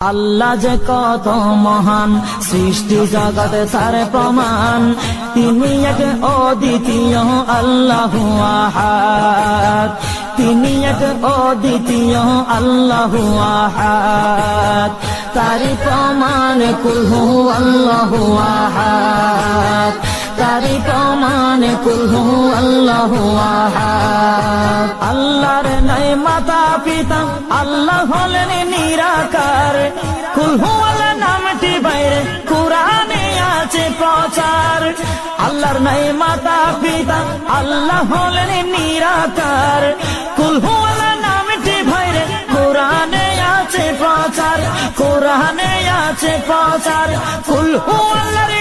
আল্লাহ যে কত মহান, সৃষ্টি জগতে তার প্রমাণ। তিনি এক অদ্বিতীয় আল্লাহু আহাদ, তিনি এক অদ্বিতীয় আল্লাহু আহাদ। তারি প্রমাণ কুল হু আল্লাহু আহাদ, তারি প্রমাণ কুল হু আল্লাহু আহাদ। আল্লাহর নাই মাতা পিতা, আল্লাহ হলেন নিরাকার। কুল হু আল্লাহ নামটি বাইরে কুরআনে আছে প্রচার। আল্লাহর নাই মাতা পিতা, আল্লাহ হলেন নিরাকার। কুল হু আল্লাহ নামটি বাইরে কুরআনে আছে প্রচার, কুরআনে আছে প্রচার। কুল হু আল্লাহর